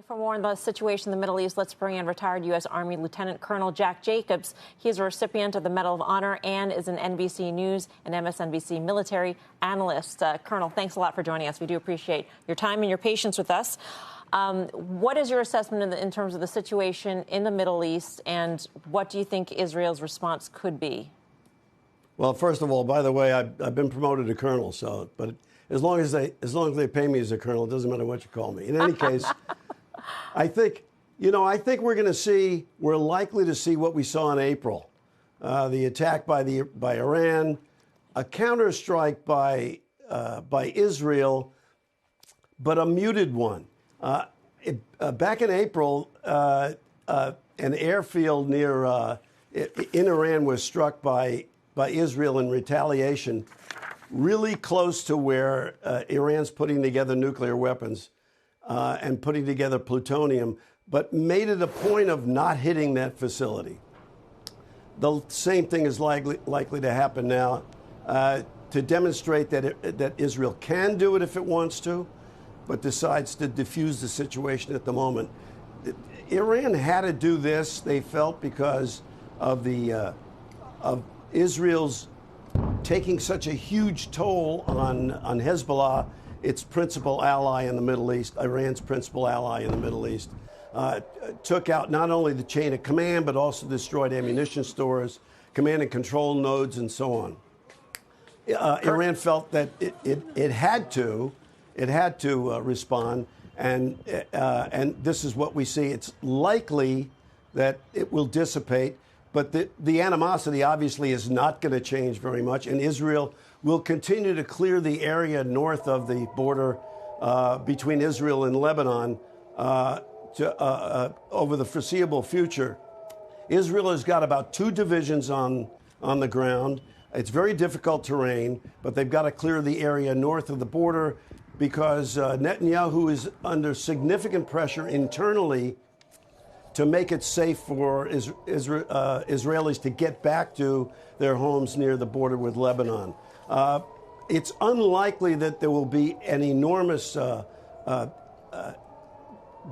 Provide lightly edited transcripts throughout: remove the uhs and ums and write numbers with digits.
For more on the situation in the Middle East, let's bring in retired U.S. Army Lieutenant Colonel Jack Jacobs. He is a recipient of the Medal of Honor and is an NBC News and MSNBC Military analyst. Colonel, thanks a lot for joining us. We do appreciate your time and your patience with us. What is your assessment in terms of the situation in the Middle East, and what do you think Israel's response could be? Well, first of all, by the way, I've been promoted to colonel, but as long as they pay me as a colonel, it doesn't matter what you call me. In any case, I think we're likely to see what we saw in April, the attack by Iran, a counterstrike by Israel, but a muted one. Back in April, an airfield near in Iran was struck by Israel in retaliation, really close to where Iran's putting together nuclear weapons and putting together plutonium, but made it a point of not hitting that facility. The same thing is likely to happen now to demonstrate that Israel can do it if it wants to, but decides to defuse the situation at the moment. Iran had to do this, they felt, because of of Israel's taking such a huge toll on Hezbollah, its principal ally in the Middle East, Iran's principal ally in the Middle East. Took out not only the chain of command, but also destroyed ammunition stores, command and control nodes, and so on. Iran felt that it had to respond, and this is what we see. It's likely that it will dissipate, but the animosity obviously is not going to change very much, and Israel will continue to clear the area north of the border between Israel and Lebanon over the foreseeable future. Israel has got about 2 divisions on the ground. It's very difficult terrain, but they've got to clear the area north of the border because Netanyahu is under significant pressure internally to make it safe for Israelis to get back to their homes near the border with Lebanon. It's unlikely that there will be an enormous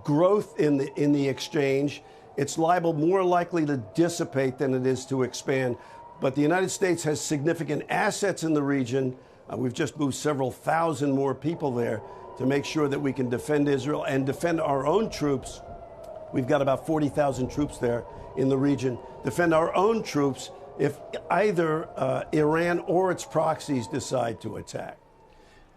growth in the exchange. It's more likely to dissipate than it is to expand. But the United States has significant assets in the region. We've just moved several thousand more people there to make sure that we can defend Israel and defend our own troops. We've got about 40,000 troops there in the region. Defend our own troops if either Iran or its proxies decide to attack.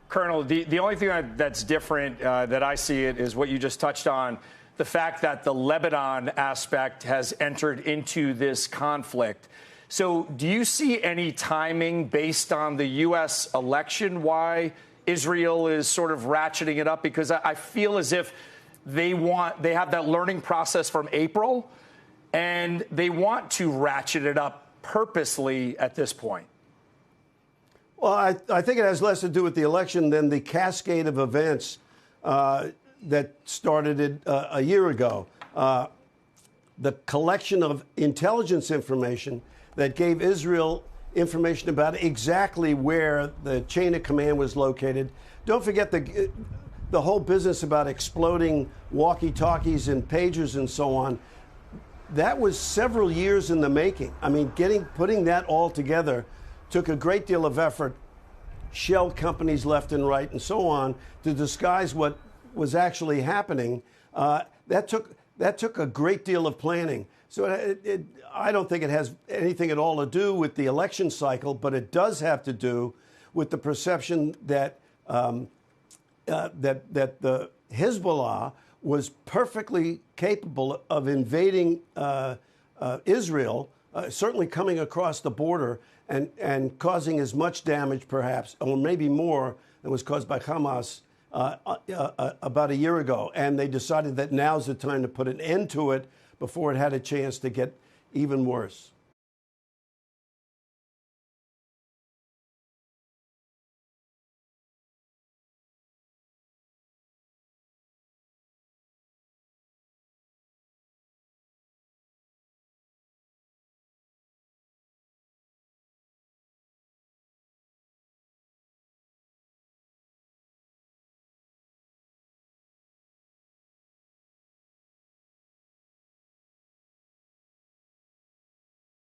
Colonel, the only thing that's different that I see it is what you just touched on, the fact that the Lebanon aspect has entered into this conflict. So do you see any timing based on the U.S. election why Israel is sort of ratcheting it up? Because I feel as if they have that learning process from April, and they want to ratchet it up purposely at this point. Well, I think it has less to do with the election than the cascade of events that started it a year ago. The collection of intelligence information that gave Israel information about exactly where the chain of command was located. Don't forget the whole business about exploding walkie-talkies and pagers and so on. That was several years in the making. I mean, putting that all together took a great deal of effort, shell companies left and right and so on, to disguise what was actually happening. That took a great deal of planning. So I don't think it has anything at all to do with the election cycle, but it does have to do with the perception that that the Hezbollah was perfectly capable of invading Israel, certainly coming across the border and causing as much damage, perhaps, or maybe more, than was caused by Hamas about a year ago. And they decided that now's the time to put an end to it before it had a chance to get even worse.